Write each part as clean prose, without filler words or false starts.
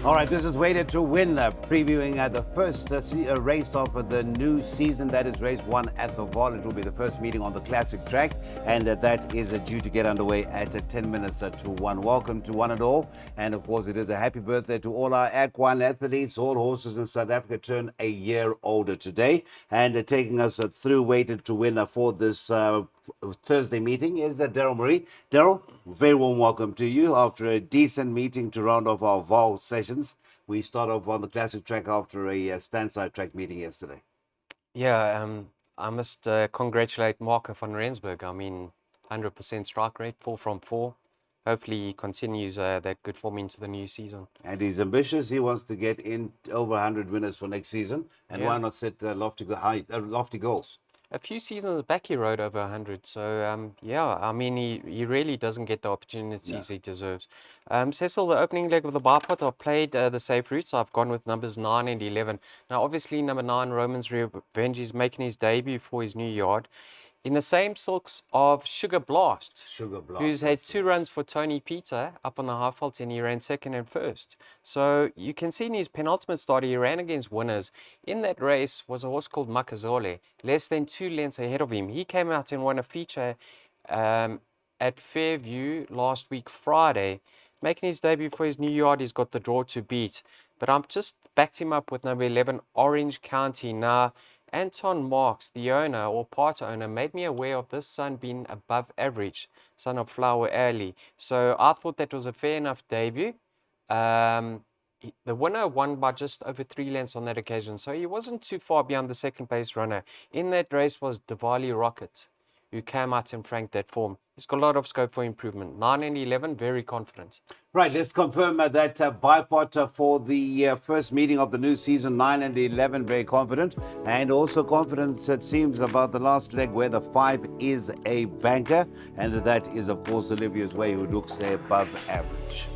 All right, this is Weighted to Win, previewing the first race of the new season. That is race 1 at the Vaal. It will be the first meeting on the classic track, and that is due to get underway at 10 minutes to 1. Welcome to one and all, and of course it is a happy birthday to all our equine athletes. All horses in South Africa turn a year older today, and taking us through Weighted to Win for this Thursday meeting is Daryl Marie. Daryl, very warm welcome to you after a decent meeting to round off our Vaal sessions. We start off on the classic track after a standside track meeting yesterday. Yeah, I must congratulate Marco van Rensburg. I mean, 100% strike rate, 4 from 4. Hopefully he continues that good form into the new season. And he's ambitious. He wants to get in over 100 winners for next season. And Yeah. why not set lofty goals? A few seasons back he rode over 100, so yeah, I mean he really doesn't get the opportunities he deserves. Cecil, the opening leg of the Bipot, I've played the safe routes. I've gone with numbers 9 and 11. Now obviously number 9, Roman's Revenge, is making his debut for his new yard. In the same silks of Sugar Blast, who's had 2 runs for Tony Peter up on the half vault, and he ran second and first. So you can see in his penultimate start, he ran against winners. In that race was a horse called Makazole, less than 2 lengths ahead of him. He came out and won a feature at Fairview last week, Friday. Making his debut for his new yard, he's got the draw to beat. But I'm just backed him up with number 11, Orange County. Now, Anton Marks, the owner or part owner, made me aware of this son being above average, son of Flower Alley. So I thought that was a fair enough debut. The winner won by just over 3 lengths on that occasion, so he wasn't too far beyond the second place runner. In that race was Diwali Rocket, who came out and franked that form. He's got a lot of scope for improvement. 9 and 11, very confident. Right, let's confirm that Bipot for the first meeting of the new season, 9 and 11, very confident. And also confidence, it seems, about the last leg where the 5 is a banker. And that is, of course, Olivia's Way, who looks above average.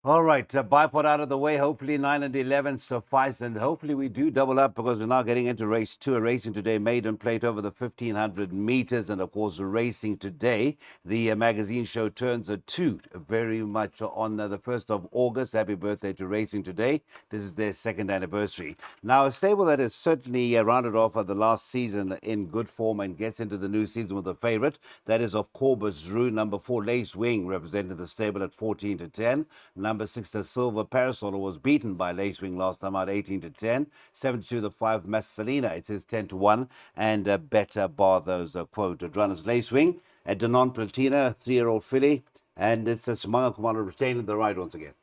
All right, Bipot out of the way. Hopefully 9 and 11 suffice, and hopefully we do double up, because we're now getting into race 2, racing today, maiden plate over the 1,500 meters. And of course, racing today, the magazine show turns a 2 very much on the 1st of August. Happy birthday to Racing Today. This is their 2nd anniversary. Now, a stable that has certainly rounded off the last season in good form and gets into the new season with a favorite. That is, of Corbus Rue, number 4, Lace Wing, representing the stable at 14 to 10. Number 6, the Silver Parasol, was beaten by Lace Wing last time out, 18 to 10. 72, the 5, Messalina, it says 10 to 1. And better bar those quote runners. Lace Wing, at Denon Platina, 3-year-old filly. And it's a Simanga Commander retaining the ride once again.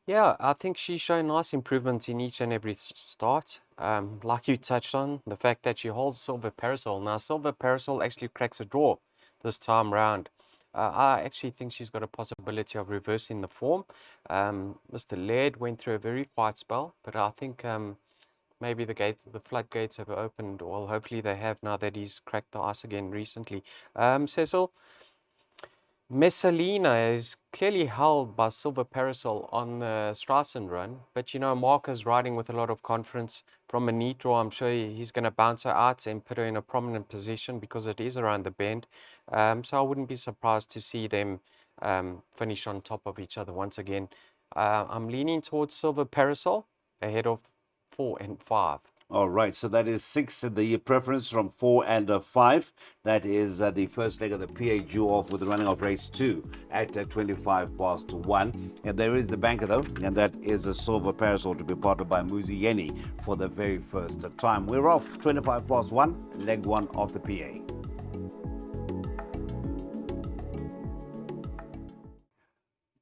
Yeah, I think she's shown nice improvements in each and every start. Like you touched on, the fact that she holds Silver Parasol. Now, Silver Parasol actually cracks a draw this time round. I actually think she's got a possibility of reversing the form. Mr. Laird went through a very quiet spell, but I think maybe the floodgates have opened. Well, hopefully they have, now that he's cracked the ice again recently. Cecil, Messalina is clearly held by Silver Parasol on the Strassen run, but you know, Mark is riding with a lot of confidence. From a neat draw, I'm sure he's going to bounce her out and put her in a prominent position, because it is around the bend. So I wouldn't be surprised to see them finish on top of each other once again. I'm leaning towards Silver Parasol ahead of 4 and 5. All right, so that is 6, the preference from 4 and 5. That is the first leg of the PA due off with the running of race 2 at 25 past 1. And there is the banker, though, and that is a Silver Parasol, to be partnered by Muzi Yeni for the very first time. We're off 25 past 1, leg 1 of the PA.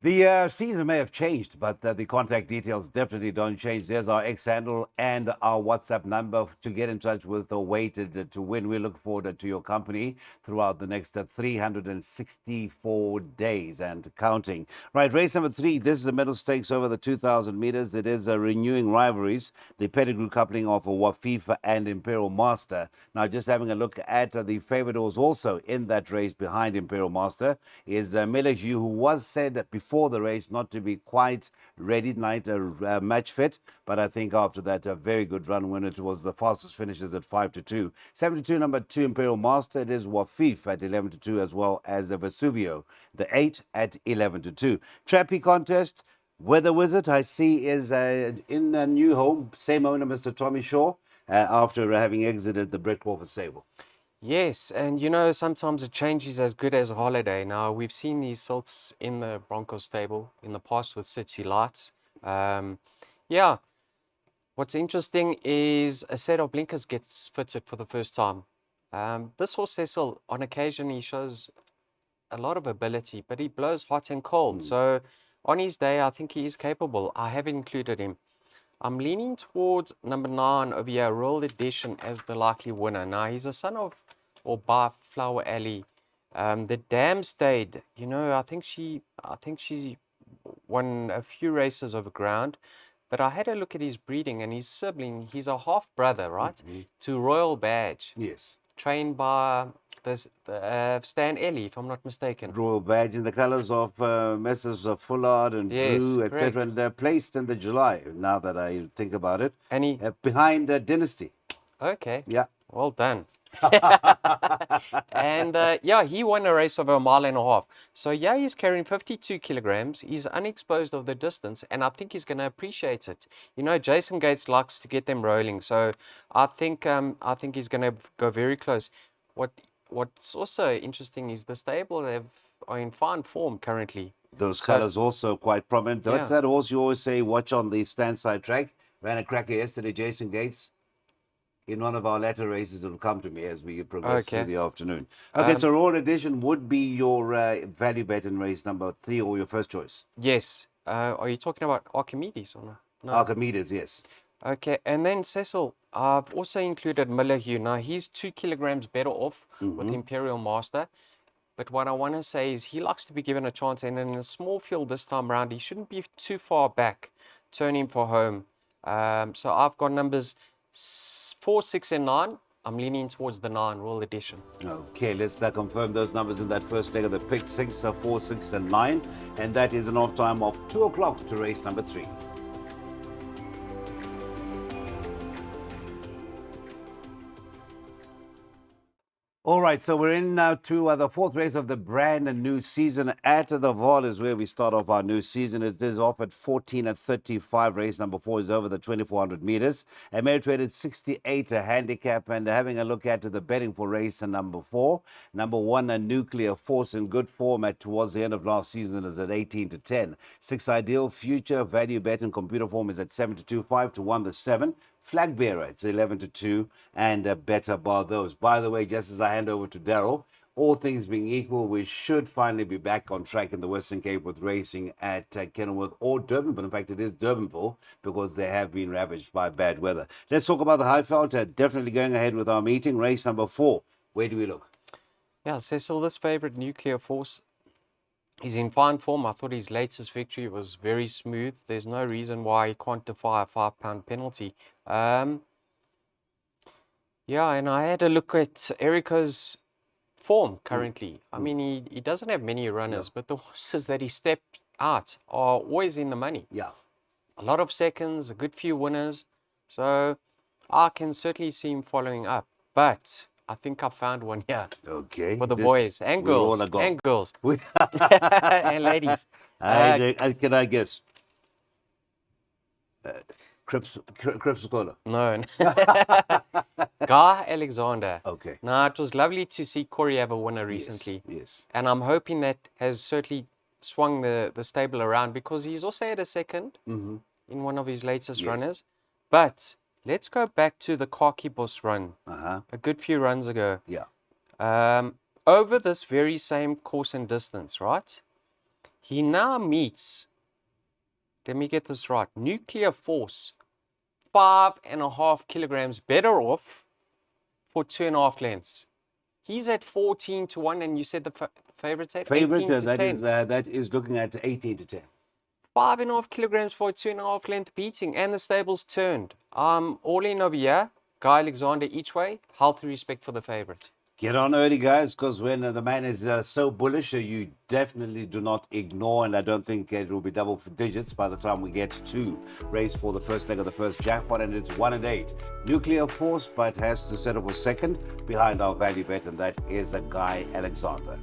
The season may have changed, but the contact details definitely don't change. There's our X handle and our WhatsApp number to get in touch with the Weighted to Win. We look forward to your company throughout the next 364 days and counting. Right, race number 3. This is the medal stakes over the 2,000 meters. It is renewing rivalries, the pedigree coupling of Wafifa and Imperial Master. Now, just having a look at the favorite, was also in that race behind Imperial Master, is Melaju, who was said before before the race not to be quite ready, match fit. But I think after that, a very good run winner towards the fastest finishes at 5-2. 7-2, number 2, Imperial Master. It is Wafif at 11-2, as well as the Vesuvio, the 8 at 11-2. Trappy contest. Weather Wizard, I see, is in a new home. Same owner, Mr. Tommy Shaw, after having exited the Brett Crawford stable. Yes, and you know, sometimes a change is as good as a holiday. Now, we've seen these silks in the Broncos stable in the past with City Lights. Yeah, what's interesting is a set of blinkers gets fitted for the first time. This horse, Cecil, on occasion, he shows a lot of ability, but he blows hot and cold. So on his day, I think he is capable. I have included him. I'm leaning towards number 9 over here, Royal Edition, as the likely winner. Now, he's a son of, or by Flower Alley. The Dam Stayed, you know, I think she won a few races over ground. But I had a look at his breeding and his sibling. He's a half brother, right? To Royal Badge. Yes. Trained by Stan Ellie, if I'm not mistaken. Royal Badge in the colours of Messrs. Fullard and Yes, Drew, correct. etc. And they're placed in the July, now that I think about it. And he, behind Dynasty. okay. Yeah. Well done. And yeah, he won a race over a mile and a half. So yeah, he's carrying 52 kilograms. He's unexposed of the distance, and I think he's going to appreciate it. You know, Jason Gates likes to get them rolling, so I think he's going to go very close. What's also interesting is the stable are in fine form currently. Those colours also quite prominent. What's that horse you always say, watch on the stand side track? Ran a cracker yesterday, Jason Gates. In one of our latter races, it'll come to me as we progress through the afternoon. Okay, so Royal Edition would be your value bet in race number 3, or your first choice? Yes. Are you talking about Archimedes or not? No. Archimedes, yes. Okay, and then Cecil, I've also included Miller Hugh. Now, he's 2 kilograms better off with Imperial Master. But what I want to say is he likes to be given a chance, and in a small field this time around, he shouldn't be too far back. Turn him for home. So I've got numbers 4, 6, and 9. I'm leaning towards the 9, Royal Edition. Okay, let's confirm those numbers in that first leg of the pick. 6, 4, 6, and 9. And that is an off time of 2 o'clock to race number 3. All right, so we're in now to the 4th race of the brand new season. At the Vaal is where we start off our new season. It is off at 14:35. Race number 4 is over the 2,400 meters. A merit rated 68, a handicap, and having a look at the betting for race number 4. Number 1, a Nuclear Force, in good form towards the end of last season, is at 18-10. 6, Ideal Future, value bet in computer form, is at 7-2, 5-1, the 7. Flag Bearer, it's 11-2, and better bar those. By the way, just as I hand over to Daryl, all things being equal, we should finally be back on track in the Western Cape with racing at Kenilworth or Durban, but in fact it is Durbanville because they have been ravaged by bad weather. Let's talk about the Highveld. Definitely going ahead with our meeting. Race number 4. Where do we look? Yeah, Cecil, this favorite Nuclear Force is in fine form. I thought his latest victory was very smooth. There's no reason why he can't defy a £5 penalty. Yeah, and I had a look at Erica's form currently. I mean, he doesn't have many runners, but the horses that he stepped out are always in the money. Yeah. A lot of seconds, a good few winners. So I can certainly see him following up. But I think I found one here. Okay. For the boys and girls. And girls. And ladies. Can I guess? Crips Scholar. No. Guy Alexander. Okay. Now, it was lovely to see Corey have a winner recently. Yes. And I'm hoping that has certainly swung the stable around, because he's also had a second in one of his latest runners. But let's go back to the Khaki Bus run a good few runs ago. Yeah. Over this very same course and distance, right? He now meets, let me get this right, Nuclear Force, 5.5 kilograms better off for 2.5 lengths. He's at 14-1, and you said the favorite's at 18-10. That is looking at 18-10. 5.5 kilograms for a 2.5 length beating, and the stable's turned. All in over here. Guy Alexander each way. Healthy respect for the favorite. Get on early, guys, because when the man is so bullish, you definitely do not ignore, and I don't think it will be double digits by the time we get to race for the first leg of the first jackpot, and it's 1 and 8. Nuclear Force, but has to settle for second behind our value bet, and that is a Guy Alexander.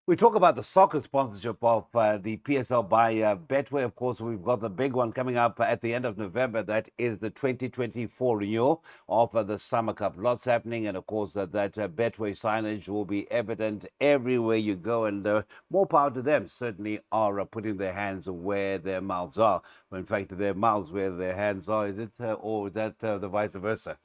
We talk about the soccer sponsorship of the PSL by Betway. Of course, we've got the big one coming up at the end of November. That is the 2024 renewal of the Summer Cup. Lots happening, and of course, that Betway signage will be evident everywhere you go. And more power to them. Certainly are putting their hands where their mouths are. Well, in fact, their mouths where their hands are. Is it, or is that the vice versa?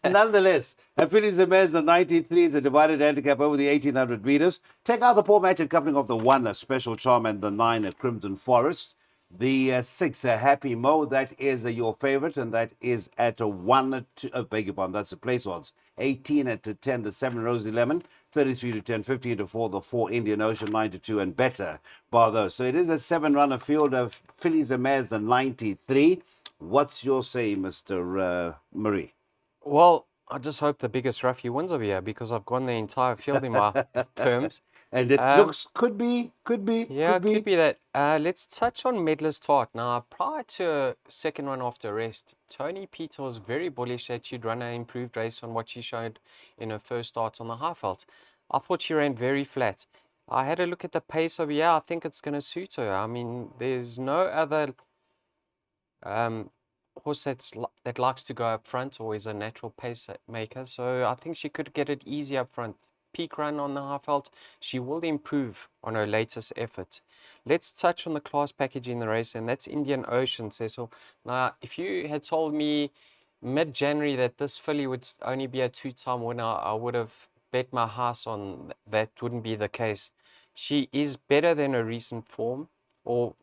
Nonetheless, Phillies and Mares, the 93 is a divided handicap over the 1800 meters. Take out the poor match coupling of the 1, a Special Charm, and the 9, a Crimson Forest. The 6, a Happy Mo, that is your favorite, and that is at a 1 to, beg your pardon, that's the place odds. 18 at 10, the 7, Rosy Lemon. 33 to 10, 15 to 4, the 4, Indian Ocean, 9 to 2, and better, bar those. So it is a 7-runner field of Phillies and Mares, the 93. What's your say, Mr. Murray? Well, I just hope the biggest roughie wins over here because I've gone the entire field in my perms. And it looks, could be. Yeah, could be that. Let's touch on Medler's Tart. Now, prior to a second run after rest, Tony Peter was very bullish that she'd run an improved race on what she showed in her first start on the Highveld. I thought she ran very flat. I had a look at the pace over here. I think it's going to suit her. I mean, there's no other horse that likes to go up front or is a natural pace maker. So I think she could get it easy up front. Peak run on the Highveld, she will improve on her latest effort. Let's touch on the class package in the race, and that's Indian Ocean, Cecil. Now, if you had told me mid-January that this filly would only be a 2-time winner, I would have bet my house on that wouldn't be the case. She is better than her recent form, or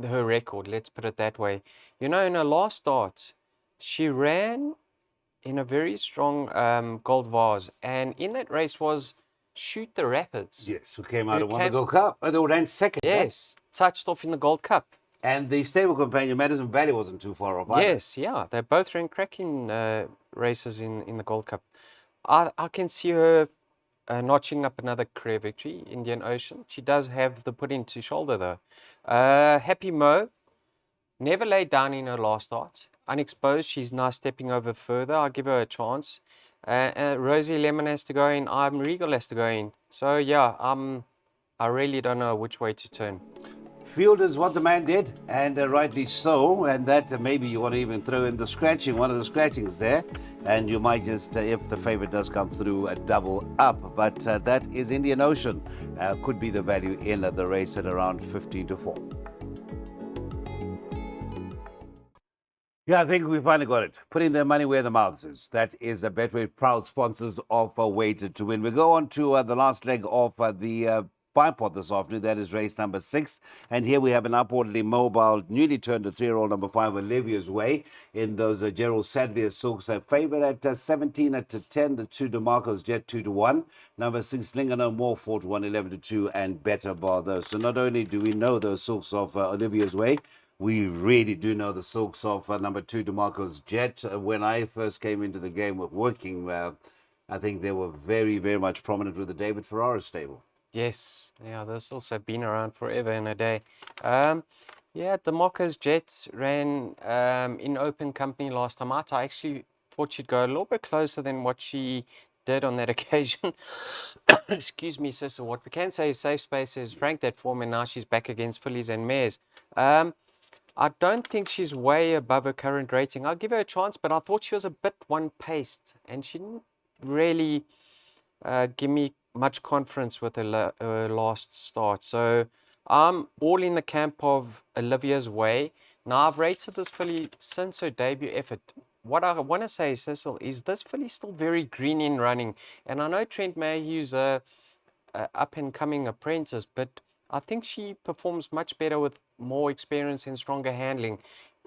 her record, let's put it that way. You know, in her last start, she ran in a very strong Gold Vase, and in that race was Shoot the Rapids. Yes, who came out and won the Gold Cup. Oh, they ran second. Yes, touched off in the Gold Cup. And the stable companion, Madison Valley, wasn't too far off either. Yes, yeah, they both ran cracking races in the Gold Cup. I can see her notching up another career victory, Indian Ocean. She does have the put into shoulder though. Happy Mo never laid down in her last start. Unexposed, she's now stepping over further. I'll give her a chance. Rosie Lemon has to go in. I'm Regal has to go in. So yeah, I really don't know which way to turn. Field is what the man did, and rightly so. And that maybe you want to even throw in the scratching, one of the scratchings there, and you might just, if the favorite does come through, double up. But that is Indian Ocean. Could be the value in the race at around 15 to 4. Yeah, I think we finally got it. Putting their money where the mouth is. That is a Betway, proud sponsors of Weighted to Win. We go on to the last leg of the Bipot this afternoon. That is race number 6. And here we have an upwardly mobile, newly turned to 3-year-old number 5, Olivia's Way. In those Gerald Sadlier Silks, a favorite at 17 at 10. The 2 DeMarco's Jet 2 to 1. Number 6, Linger No More 4 to 1, 11 to 2, and Better Bar those. So not only do we know those silks of Olivia's Way, we really do know the silks of number 2, DeMarco's Jet. When I first came into the game with working, I think they were very, very much prominent with the David Ferrara stable. Yes, yeah, those also been around forever and a day. Yeah, DeMarco's Jets ran in open company last time out. I actually thought she'd go a little bit closer than what she did on that occasion. Excuse me, sister. What we can say is Safe Space has franked that form, and now she's back against fillies and mares. I don't think she's way above her current rating. I'll give her a chance, but I thought she was a bit one-paced, and she didn't really give me much confidence with her last start. So I'm all in the camp of Olivia's Way. Now, I've rated this filly since her debut effort. What I want to say, Cecil, is this filly still very green in running. And I know Trent Mayhew's a up-and-coming apprentice, but I think she performs much better with more experience and stronger handling.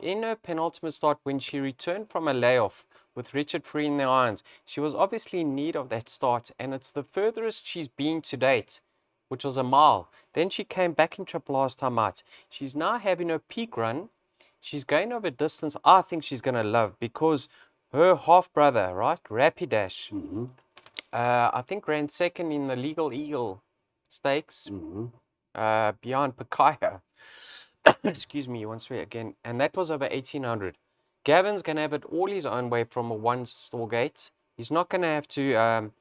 In her penultimate start, when she returned from a layoff with Richard Free in the irons, she was obviously in need of that start, and it's the furthest she's been to date, which was a mile. Then she came back in trip last time out. She's now having her peak run she's going over distance. I think she's going to love because her half brother, right, Rapidash, I think ran second in the Legal Eagle Stakes behind Pekaya. Excuse me, one swear again. And that was over 1800. Gavin's going to have it all his own way from a one-stall gate. He's not going to have to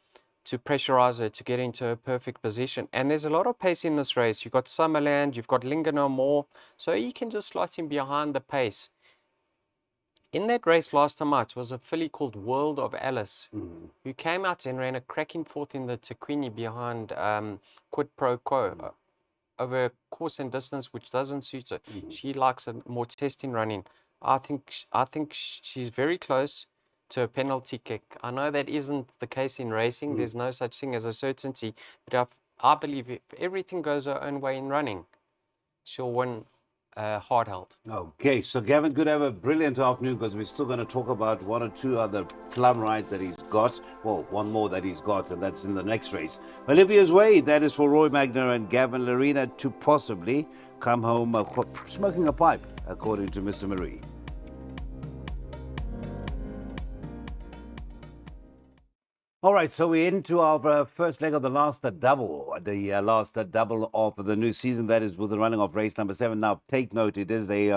pressurize her to get into a perfect position. And there's a lot of pace in this race. You've got Summerland, you've got Linger No More. So you can just slot him behind the pace. In that race last time out was a filly called World of Alice, who came out and ran a cracking fourth in the Tequini behind Quid Pro Quo over a course and distance which doesn't suit her. She likes a more testing running. I think she's very close to a penalty kick. I know that isn't the case in racing. There's no such thing as a certainty. But I believe if everything goes her own way in running, she'll win hard held. Okay, so Gavin could have a brilliant afternoon because we're still going to talk about one or two other plum rides that he's got. Well, one more that he's got, and that's in the next race. Olivia's Way, that is for Roy Magner and Gavin Larena to possibly come home smoking a pipe, according to Mr. Marie. All right, so we're into our first leg of the last double of the new season. That is with the running of race number 7. Now, take note, it is a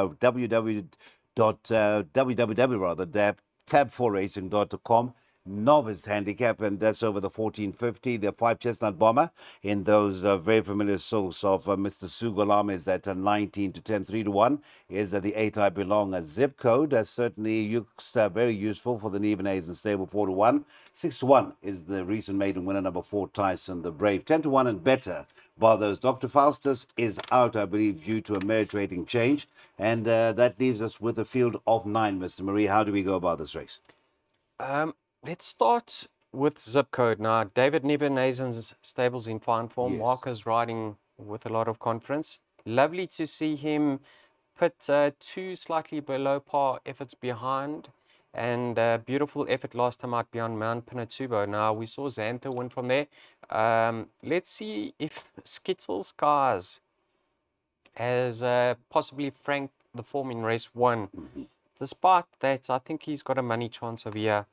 tab4racing.com novice handicap, and that's over the 1450. The 5 Chestnut Bomber in those very familiar source of Mr. Sugolam is at 19 to 10, 3 to 1. Is that the 8 I Belong a zip code? Certainly looks very useful for the Nevenays and stable 4 to 1. 6 to 1 is the recent maiden winner, number 4 Tyson the Brave. 10 to 1 and better. Barthos Dr. Faustus is out, I believe, due to a merit rating change, and that leaves us with a field of 9. Mr. Marie, how do we go about this race? Let's start with zip code. Now, David Nebenhazen's stable's in fine form. Yes. Walker's riding with a lot of confidence. Lovely to see him put 2 slightly below par efforts behind, and beautiful effort last time out beyond Mount Pinatubo. Now, we saw Xantha win from there. Let's see if Skittle Skies has possibly franked the form in race 1. Despite that, I think he's got a money chance over here.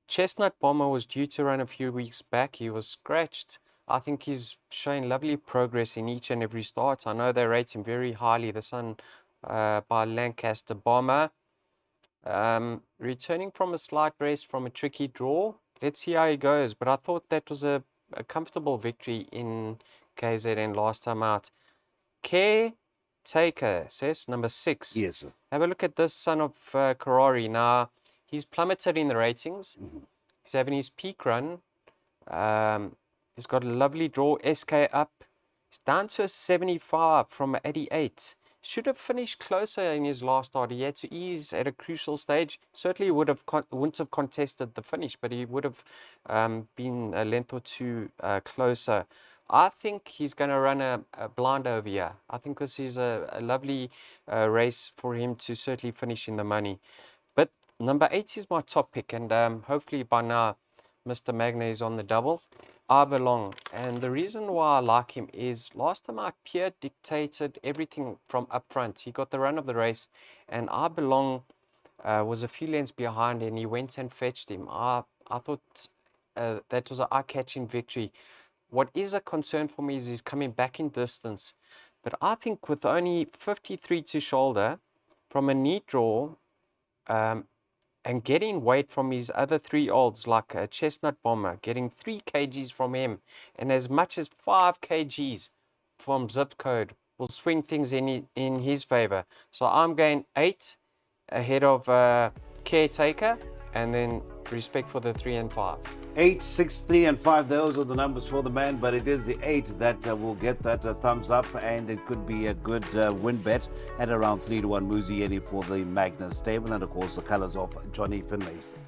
Chestnut Bomber was due to run a few weeks back. He was scratched. I think he's showing lovely progress in each and every start. I know they rate him very highly. The son by Lancaster Bomber. Returning from a slight race from a tricky draw. Let's see how he goes. But I thought that was a comfortable victory in KZN last time out. Caretaker says number 6. Yes, sir. Have a look at this son of Karari. Now, he's plummeted in the ratings. He's having his peak run. He's got a lovely draw, SK up. He's down to a 75 from a 88. Should have finished closer in his last start. He had to ease at a crucial stage. Certainly wouldn't have contested the finish, but he would have been a length or two closer. I think he's going to run a blind over here. I think this is a lovely race for him to certainly finish in the money. But number 8 is my top pick, and hopefully by now Mr. Magna is on the double. I Belong. And the reason why I like him is last time out, Pierre dictated everything from up front. He got the run of the race, and I Belong was a few lengths behind, and he went and fetched him. I thought that was an eye-catching victory. What is a concern for me is he's coming back in distance. But I think with only 53 to shoulder, from a neat draw, and getting weight from his other 3 olds, like a Chestnut Bomber, getting 3 kgs from him, and as much as 5 kgs from Zip Code, will swing things in his favor. So I'm going 8 ahead of Caretaker, and then respect for the 3 and 5. 8, 6, 3, and 5. Those are the numbers for the man, but it is the 8 that will get that thumbs up, and it could be a good win bet at around 3 to 1 Muzieni for the Magnus stable, and of course the colors of Johnny Finlayson.